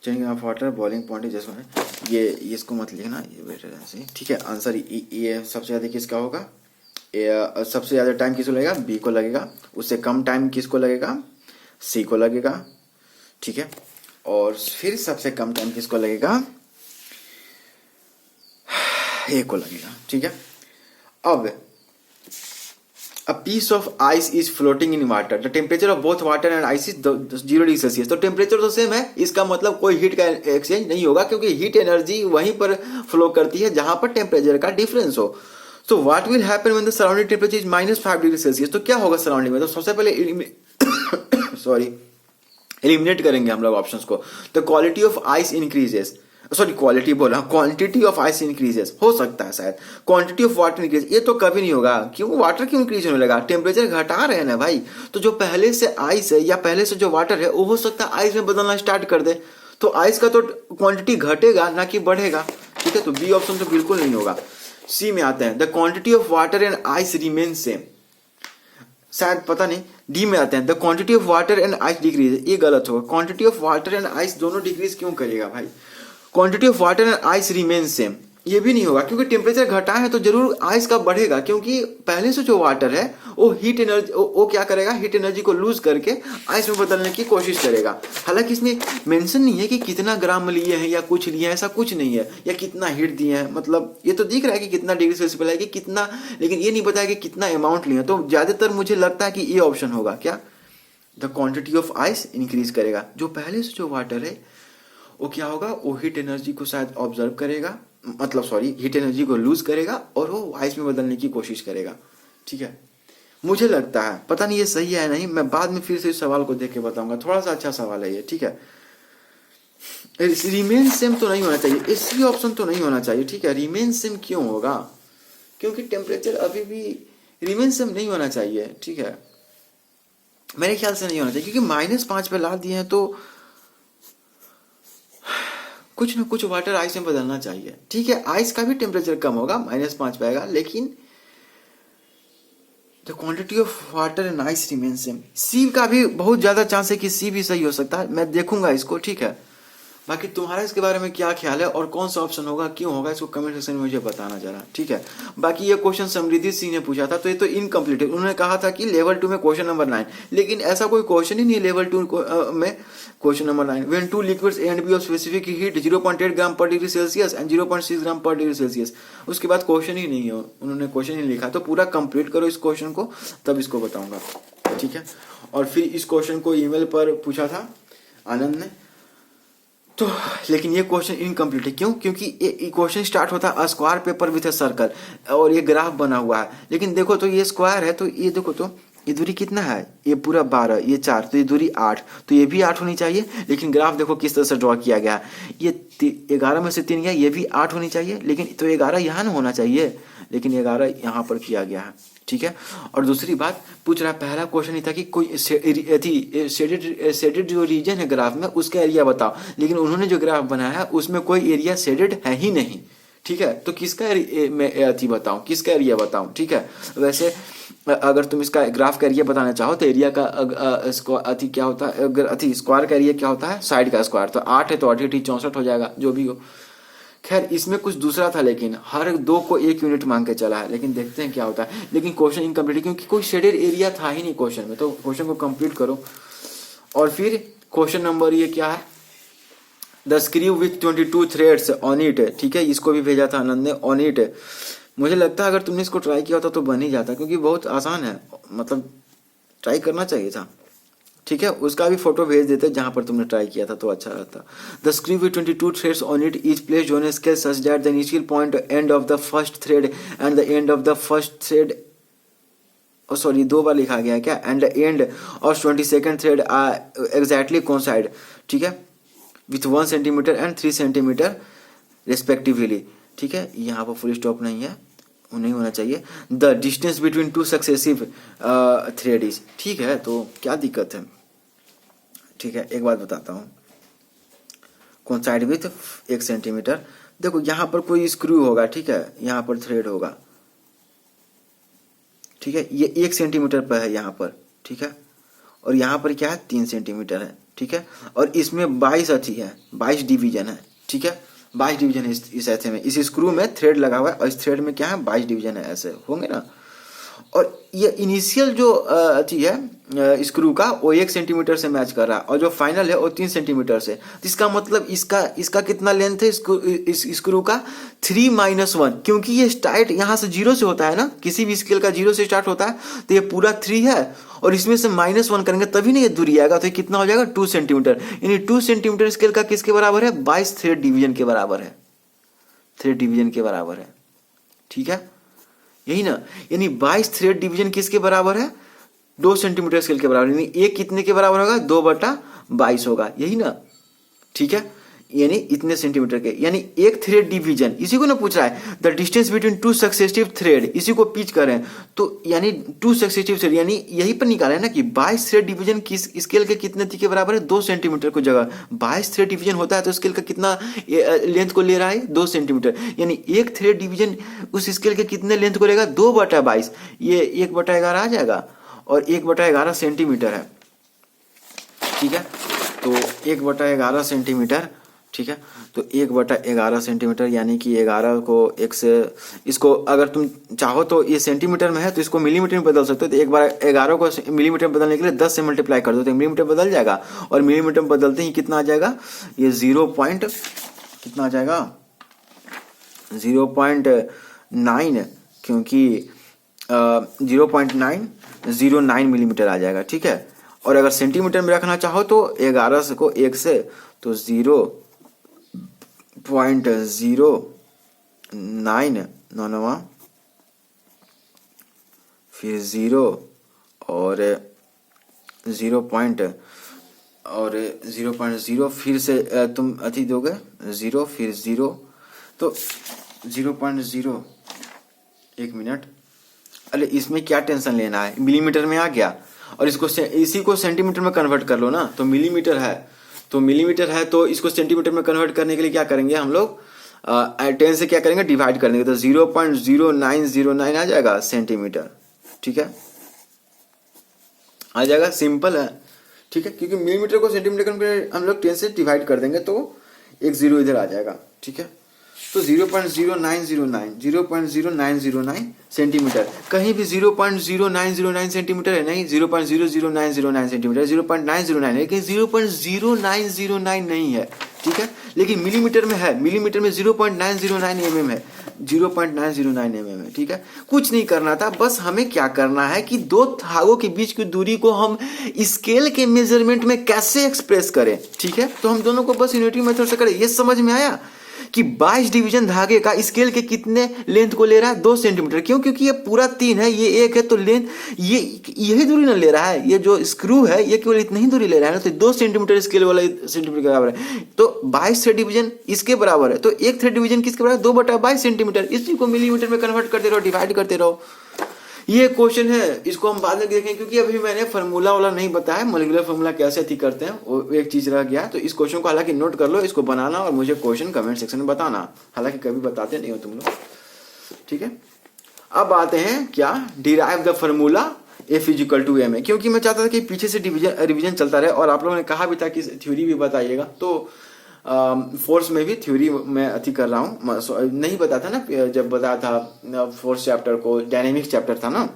S1: changing of water boiling point जैसा है, ये इसको मत लिखना, ये बेटर ऐसे, ठीक है। आंसर ये सबसे ज्यादा किसका होगा, सबसे ज्यादा टाइम किसको लगेगा, बी को लगेगा, उससे कम टाइम किसको लगेगा, सी को लगेगा, ठीक है। और फिर सबसे कम टाइम किसको लगेगा, ए को लगेगा, ठीक है। अब A piece of ice is floating in water. The temperature of both water and ice is 0 degree Celsius. तो टेम्परेचर तो सेम है, इसका मतलब कोई हीट का एक्सचेंज नहीं होगा, क्योंकि हीट एनर्जी वहीं पर फ्लो करती है जहां पर टेम्परेचर का डिफरेंस हो। So what will happen when the surrounding temperature is -5 degree Celsius. तो क्या होगा सराउंडिंग में, तो सबसे पहले एलिमिनेट करेंगे हम लोग ऑप्शंस को। The quality of ice increases, quality बोला, क्वांटिटी ऑफ आइस इंक्रीजेस, हो सकता है शायद, क्वांटिटी ऑफ वाटर इंक्रीज, ये तो कभी नहीं होगा, क्यों, वाटर क्यों इंक्रीज होने लगा, टेम्परेचर घटा रहे हैं ना भाई। तो जो पहले से आइस है या पहले से जो वाटर है वो हो सकता है आइस में बदलना स्टार्ट कर दे, तो आइस का तो क्वांटिटी घटेगा ना कि बढ़ेगा, ठीक है। तो बी ऑप्शन तो बिल्कुल नहीं होगा। सी में आते हैं the quantity of water and ice remain same, शायद पता नहीं। डी में आते हैं the quantity of water and ice decrease, ये गलत होगा। Quantity of water and ice दोनों डिक्रीज क्यों करेगा भाई? Quantity of water and ice remain same, ये भी नहीं होगा क्योंकि टेम्परेचर घटा है तो जरूर आइस का बढ़ेगा, क्योंकि पहले से जो वाटर है वो हीट एनर्जी, वो क्या करेगा, हीट एनर्जी को लूज करके आइस में बदलने की कोशिश करेगा। हालांकि इसमें मेंशन नहीं है कि कितना ग्राम लिए हैं या कुछ लिए हैं, ऐसा कुछ नहीं है, या कितना हीट दिए हैं। मतलब ये तो दिख रहा है कि कितना डिग्री सेल्सियस पे कि कितना, लेकिन ये नहीं बताया कि कितना अमाउंट लिए। तो ज्यादातर मुझे लगता है कि ये ऑप्शन होगा, क्या, the quantity of ice increase करेगा। जो पहले से जो वाटर है वो क्या होगा, वो हीट एनर्जी को शायद ऑब्जर्व करेगा, मतलब सॉरी हीट एनर्जी को लूज करेगा और वो आइस में बदलने की कोशिश करेगा। ठीक है, मुझे लगता है, पता नहीं ये सही है नहीं, मैं बाद में फिर से इस सवाल को देख के बताऊंगा। थोड़ा सा अच्छा सवाल है ये। ठीक है, रिमेन सेम तो नहीं होना चाहिए, इसी ऑप्शन तो नहीं होना चाहिए। ठीक है, रिमेन सेम क्यों होगा, क्योंकि टेम्परेचर अभी भी रिमेन सेम नहीं होना चाहिए। ठीक है, मेरे ख्याल से नहीं होना चाहिए, क्योंकि -5 पे ला दिए हैं तो कुछ न कुछ वाटर आइस में बदलना चाहिए। ठीक है, आइस का भी टेम्परेचर कम होगा, -5 पे आएगा, लेकिन the quantity of water and ice remain same. C का भी बहुत ज्यादा चांस है कि सी भी सही हो सकता है, मैं देखूंगा इसको। ठीक है, बाकी तुम्हारा इसके बारे में क्या ख्याल है और कौन सा ऑप्शन होगा, क्यों होगा, इसको कमेंट सेक्शन में मुझे बताना जरा। ठीक है, बाकी ये क्वेश्चन समृद्धि सिंह ने पूछा था, तो ये तो इनकम्प्लीट है। उन्होंने कहा था कि लेवल 2 में क्वेश्चन नंबर 9, लेकिन ऐसा कोई क्वेश्चन ही नहीं है लेवल 2 में question number 9। When two liquids A and B of specific heat 0.8 ग्राम पर डिग्री सेल्सियस एंड 0.6 ग्राम पर डिग्री सेल्सियस, उसके बाद क्वेश्चन ही नहीं है, उन्होंने क्वेश्चन ही लिखा। तो पूरा कंप्लीट करो इस क्वेश्चन को, तब इसको बताऊंगा। ठीक है, और फिर इस क्वेश्चन को ईमेल पर पूछा था आनंद ने, तो लेकिन ये क्वेश्चन इनकम्प्लीट है। क्यों? क्योंकि ये क्वेश्चन स्टार्ट होता है square paper with a circle, और ये ग्राफ बना हुआ है। लेकिन देखो तो ये स्क्वायर है, तो ये देखो तो ये दूरी कितना है, ये पूरा 12, ये 4, तो ये दूरी 8, तो ये भी 8 होनी चाहिए। लेकिन ग्राफ देखो किस तरह से ड्रॉ किया गया है, ये 11 में से 3 गया, ये भी 8 होनी चाहिए, लेकिन तो 11 यहाँ ना होना चाहिए, लेकिन 11 यहाँ पर किया गया है। ठीक है, और दूसरी बात पूछ रहा है, पहला क्वेश्चन ही था कि कोई शेडेड जो रीजन है ग्राफ में उसका एरिया बताओ, लेकिन उन्होंने जो ग्राफ बनाया है उसमें कोई एरिया शेडेड है ही नहीं। ठीक है, तो किसका बताऊं, किसका एरिया बताऊं। ठीक है, वैसे अगर तुम इसका ग्राफ का एरिया बताना चाहो तो एरिया का क्या होता है, अगर स्क्वायर का एरिया क्या होता है, साइड का स्क्वायर, तो 8 है तो 8 64 हो जाएगा, जो भी हो। खैर इसमें कुछ दूसरा था, लेकिन हर 2 को 1 यूनिट मांग के चला है, लेकिन देखते हैं क्या होता है। लेकिन क्वेश्चन इनकम्प्लीट, क्योंकि कोई शेडेड एरिया था ही नहीं क्वेश्चन में, तो क्वेश्चन को कंप्लीट करो। और फिर क्वेश्चन नंबर ये क्या है, the screw with 22 threads on it. ठीक है, इसको भी भेजा था आनंद ने, ऑन इट। मुझे लगता है अगर तुमने इसको ट्राई किया होता तो बन ही जाता, क्योंकि बहुत आसान है, मतलब ट्राई करना चाहिए था। ठीक है, उसका भी फोटो भेज देते जहां पर तुमने ट्राई किया था तो अच्छा रहता। The screw with 22 threads on it is placed on a scale such that the initial point end of the first thread and the end of the first thread, sorry 2 बार लिखा गया है क्या, and the end of 22nd thread are exactly coincide. ठीक है, with 1 centimetre and 3 centimetre respectively. ठीक है, यहाँ पर फुल स्टॉप नहीं है, नहीं होना चाहिए। The distance between 2 successive thread is. ठीक है, तो क्या दिक्कत है। ठीक है, एक बात बताता हूँ, कोइंसाइड विथ 1 सेंटीमीटर। देखो यहाँ पर कोई स्क्रू होगा, ठीक है, यहाँ पर थ्रेड होगा, ठीक है, ये 1 सेंटीमीटर पर है यहाँ पर, ठीक है, और यहाँ पर क्या है 3 सेंटीमीटर है। ठीक है, और इसमें 22 डिवीजन है। ठीक है, 22 डिवीजन है इस ऐसे में, इस स्क्रू में थ्रेड लगा हुआ है और इस थ्रेड में क्या है 22 डिवीजन है, ऐसे होंगे ना। और ये इनिशियल जो है स्क्रू का वो 1 सेंटीमीटर से मैच कर रहा है, और जो फाइनल है वो 3 सेंटीमीटर से। तो इसका मतलब इसका कितना लेंथ है इस स्क्रू का 3-1, क्योंकि ये स्टार्ट यहाँ से 0 से होता है ना, किसी भी स्केल का 0 से स्टार्ट होता है, तो ये पूरा 3 है और इसमें से -1 करेंगे तभी ना ये दूरी आएगा, तो ये कितना हो जाएगा 2 सेंटीमीटर। यानी 2 सेंटीमीटर स्केल का किसके बराबर है, 22 थ्रेड डिवीजन के बराबर है, थ्रेड डिवीजन के बराबर है। ठीक है, यही ना, यानी 22 थ्रेड डिवीजन किसके बराबर है, 2 सेंटीमीटर स्केल के बराबर, यानी एक कितने के बराबर होगा, 2/22 होगा, यही ना। ठीक है, यानी इतने सेंटीमीटर के, यानी एक थ्रेड डिवीजन, इसी को ना पूछ रहा है। The distance between two successive thread, इसी को पिच कर रहे हैं, तो यानी टू सक्सेसिव थ्रेड, यानी यही पर निकाला है ना कि 22 थ्रेड डिवीजन किस स्केल के कितने के बराबर है, 2 सेंटीमीटर को जगह 22 थ्रेड डिवीजन होता है तो स्केल का कितना लेंथ को ले रहा है, 2 सेंटीमीटर, यानी एक थ्रेड डिवीजन उस स्केल के कितने लेंथ को लेगा, 2/22, ये 1/11 आ जाएगा और 1/11 सेंटीमीटर है, ठीक है। तो 1/11 सेंटीमीटर, ठीक है। तो 1/11 सेंटीमीटर यानी कि 11 को 1 से, इसको अगर तुम चाहो तो ये सेंटीमीटर में है तो इसको मिलीमीटर में बदल सकते हो, तो एक बार 11 को मिलीमीटर में बदलने के लिए 10 से मल्टीप्लाई कर दो तो मिलीमीटर बदल जाएगा, और मिलीमीटर में बदलते ही कितना आ जाएगा, ये 0 पॉइंट कितना आ जाएगा, 0.9, क्योंकि 0.909 मिलीमीटर आ जाएगा, ठीक है। और अगर सेंटीमीटर में रखना चाहो तो 11 को 1 से तो 0.09 फिर 0 और 0.0 फिर से तुम अति दोगे 0 फिर 0 तो 0.0, 1 मिनट, अरे इसमें क्या टेंशन लेना है, मिलीमीटर में आ गया, और इसको इसी को सेंटीमीटर में कन्वर्ट कर लो ना, तो मिलीमीटर है तो इसको सेंटीमीटर में कन्वर्ट करने के लिए क्या करेंगे हम लोग, 10 से क्या करेंगे, डिवाइड कर देंगे, तो 0.0909 आ जाएगा सेंटीमीटर, ठीक है, आ जाएगा, सिंपल है, ठीक है, क्योंकि मिलीमीटर को सेंटीमीटर में हम लोग 10 से डिवाइड कर देंगे तो एक 0 इधर आ जाएगा, ठीक है। तो 0.0909 सेंटीमीटर, कहीं भी 0.0909 सेंटीमीटर है नहीं, 0.00909 सेंटीमीटर, 0.909 है, लेकिन 0.0909 नहीं है, ठीक है, लेकिन मिलीमीटर में है, मिलीमीटर में 0.909 mm है, 0.909 mm है, ठीक है। कुछ नहीं करना था, बस हमें क्या करना है कि दो धागों के बीच की दूरी को हम स्केल के मेजरमेंट में कैसे एक्सप्रेस करें, ठीक है। तो हम दोनों को बस यूनिटी मेथड से करें, ये समझ में आया कि 22 डिवीजन धागे का स्केल के कितने लेंथ को ले रहा है, 2 सेंटीमीटर, क्यों, क्योंकि ये पूरा 3 है, ये 1 है, तो लेंथ यही दूरी ना ले रहा है, ये जो स्क्रू है ये केवल इतनी ही दूरी ले रहा है ना, तो 2 सेंटीमीटर स्केल वाला सेंटीमीटर के बराबर है, तो 22 थ्रेड डिवीजन इसके बराबर है, तो एक थ्रेड डिवीजन किसके बराबर, 2/22 सेंटीमीटर, इसी को मिलीमीटर में कन्वर्ट करते रहो, डिवाइड करते रहो। ये क्वेश्चन है, इसको हम बाद में देखेंगे, क्योंकि अभी मैंने फार्मूला वाला नहीं बताया, मॉलिक्यूलर फार्मूला कैसे थी करते हैं, वो एक चीज रह गया, तो इस क्वेश्चन को हालांकि नोट कर लो, इसको बनाना और मुझे क्वेश्चन कमेंट सेक्शन में बताना, हालांकि कभी बताते नहीं हो तुम लोग, ठीक है। अब आते हैं क्या, डिराइव द फार्मूला F=ma, क्योंकि मैं चाहता था कि पीछे से रिविजन चलता रहे, और आप लोगों ने कहा भी था कि थ्योरी भी बताइएगा, तो फोर्स में भी थ्योरी में अति कर रहा हूँ, नहीं बताया था ना, जब बताया था फोर्स चैप्टर को, डायनेमिक्स चैप्टर था ना,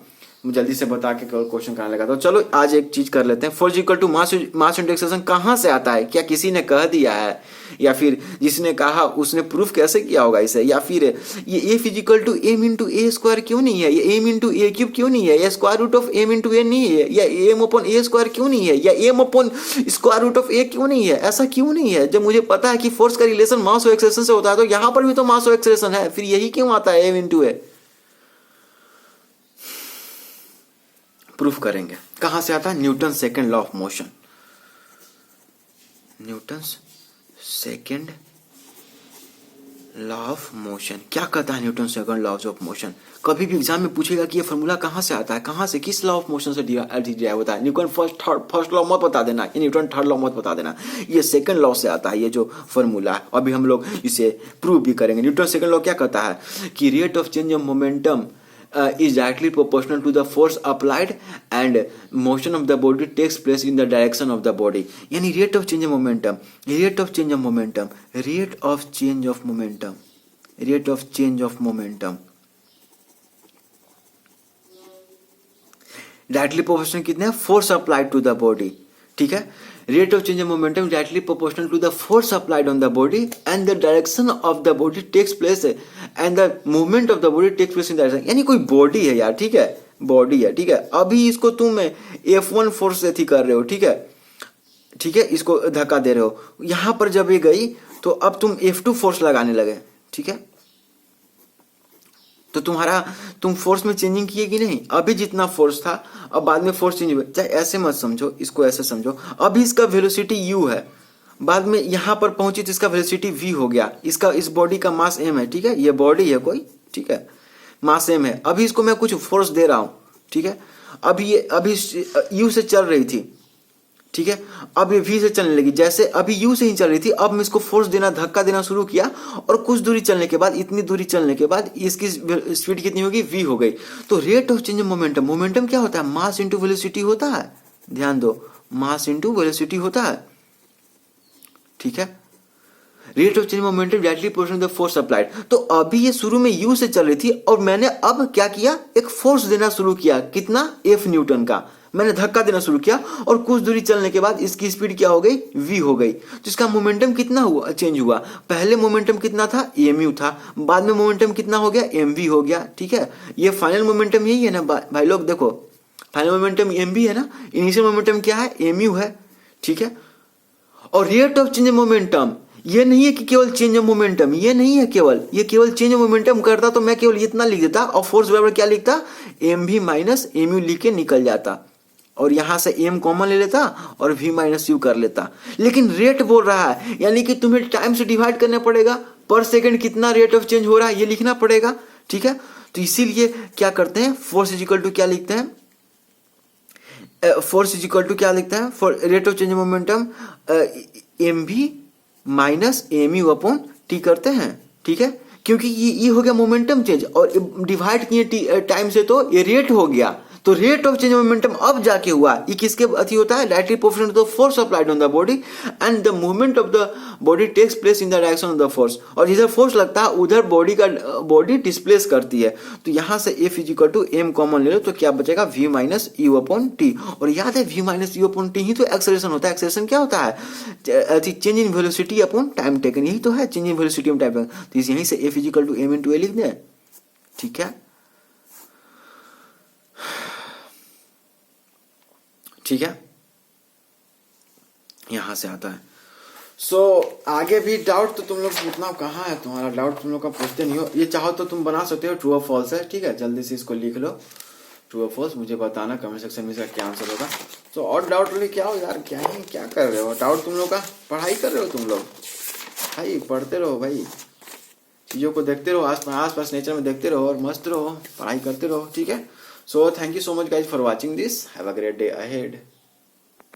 S1: जल्दी से बता के क्वेश्चन कराने लगा, तो चलो आज एक चीज कर लेते हैं। Force equal to mass into कहाँ से आता है, क्या किसी ने कह दिया है, या फिर जिसने कहा उसने प्रूफ कैसे किया होगा इसे, या फिर ये F equal to m into A square क्यों नहीं है, ये m इंटू ए क्यूब क्यों नहीं है, या square root of m into A नहीं है, या m अपॉन ए स्क्वायर क्यों नहीं है, या m upon square root of A क्यों नहीं है, ऐसा क्यों नहीं है, जब मुझे पता है कि फोर्स का रिलेशन मास और एक्सेलरेशन से होता है, तो यहाँ पर भी तो मास और एक्सेलरेशन है, फिर यही क्यों आता है m इंटू ए। प्रूफ करेंगे, कहां से आता है, Newton second law of motion, Newton second law of motion क्या कहता है, Newton second law of motion, कभी भी एग्जाम में पूछेगा कि ये फॉर्मूला कहां से आता है, कहां से, किस लॉ ऑफ मोशन से डिराइव होता है, न्यूटन फर्स्ट लॉ मत बता देना, ये न्यूटन थर्ड लॉ मत बता देना, ये सेकंड लॉ से आता है, ये जो फॉर्मूला है, अभी हम लोग इसे प्रूव भी करेंगे। न्यूटन सेकंड लॉ क्या कहता है कि rate of change of momentum is directly proportional to the force applied and motion of the body takes place in the direction of the body, यानी rate of change of momentum, rate of change of momentum, rate of change of momentum, rate of change of momentum directly proportional कितने, force applied to the body, ठीक है, rate of change of momentum directly proportional to the force applied on the body and the direction of the body takes place and the movement of the body takes place in direction, यानी कोई body है यार, ठीक है, body है, ठीक है, अभी इसको तुम F1 फोर्स से थी कर रहे हो, ठीक है, ठीक है, इसको धक्का दे रहे हो, यहां पर जब ये गई तो अब तुम F2 फोर्स लगाने लगे, ठीक है, तो तुम फोर्स में चेंजिंग किए कि नहीं, अभी जितना फोर्स था अब बाद में फोर्स चेंज हुआ, चाहे ऐसे मत समझो, इसको ऐसे समझो, अभी इसका वेलोसिटी u है, बाद में यहाँ पर पहुंची तो इसका वेलोसिटी v हो गया, इसका इस बॉडी का मास m है, ठीक है, ये बॉडी है कोई, ठीक है, मास m है। अभी इसको मैं कुछ फोर्स दे रहा हूं, ठीक है, अभी u से चल रही थी, ठीक है, अब ये v से चलने लगी, जैसे अभी u से ही चल रही थी, अब मैं इसको फोर्स देना, धक्का देना शुरू किया और कुछ दूरी चलने के बाद, इतनी दूरी चलने के बाद इसकी स्पीड कितनी होगी, v हो गई। तो rate of change of momentum, momentum क्या होता है, मास इंटू वेलोसिटी होता है, ध्यान दो, मास इंटू वेलोसिटी होता है, ठीक है। Rate of change momentum directly proportional to the force applied. तो अभी ये शुरू में u से चल रही थी और मैंने अब क्या किया, एक फोर्स देना शुरू किया, कितना, f न्यूटन का, मैंने धक्का देना शुरू किया और कुछ दूरी चलने के बाद इसकी स्पीड क्या हो गई, v हो गई। तो इसका मोमेंटम कितना हुआ, चेंज हुआ, पहले मोमेंटम कितना था, mu था, बाद में मोमेंटम कितना हो गया, mv हो गया, ठीक है। ये फाइनल मोमेंटम यही है ना भाई लोग, देखो फाइनल मोमेंटम mv है ना, इनिशियल मोमेंटम क्या है, mu है, ठीक है। और रेट ऑफ चेंज मोमेंटम ये नहीं है कि केवल चेंज ऑफ मोमेंटम, ये नहीं है केवल, ये केवल चेंज ऑफ मोमेंटम करता तो मैं केवल इतना लिख देता और फोर्स बराबर क्या लिखता, M V minus M you लिख के निकल जाता और यहां से एम कॉमन ले लेता और वी माइनस यू कर लेता। लेकिन रेट बोल रहा है, यानी कि तुम्हें टाइम से डिवाइड करना पड़ेगा, पर सेकेंड कितना रेट ऑफ चेंज हो रहा है ये लिखना पड़ेगा, ठीक है। तो इसीलिए क्या करते हैं, फोर्स इज इक्वल टू क्या लिखते हैं, फोर्स इज इक्वल टू क्या लिखते हैं, for rate of change momentum M V minus M U upon T करते हैं, ठीक है, क्योंकि ये हो गया मोमेंटम चेंज और डिवाइड किए टाइम से तो ये रेट हो गया। तो रेट ऑफ चेंज मोमेंटम अब जाके हुआ, ये किसके अति होता है, directly proportional to the force applied on the body and the movement of the body takes place in the direction of the force. और जिधर फोर्स लगता है उधर बॉडी डिस्प्लेस करती है। तो यहां से F is equal to M common ले लो तो क्या बचेगा, V minus U upon T. और याद है V minus U upon T ही तो एक्सेलरेशन होता है। एक्सेलरेशन क्या होता है, change in velocity upon time taken, यही तो है change in velocity upon time taken. तो यहीं से F is equal to M into A लिख दें, ठीक है, ठीक है, यहां से आता है। सो आगे भी डाउट तो तुम लोग पूछना, कहाँ है तुम्हारा डाउट, तुम लोग का पूछते नहीं हो। ये चाहो तो तुम बना सकते हो, ट्रू और फॉल्स है, ठीक है, जल्दी से इसको लिख लो, ट्रू और फॉल्स, मुझे बताना कमेंट सेक्शन में इसका क्या आंसर होगा। तो और डाउट ले क्या हो यार, क्या कर रहे हो, डाउट तुम लोग का, पढ़ाई कर रहे हो तुम लोग भाई, पढ़ते रहो भाई, चीजों को देखते रहो, आस पास नेचर में देखते रहो और मस्त रहो, पढ़ाई करते रहो, ठीक है। So thank you so much guys for watching this, have a great day ahead.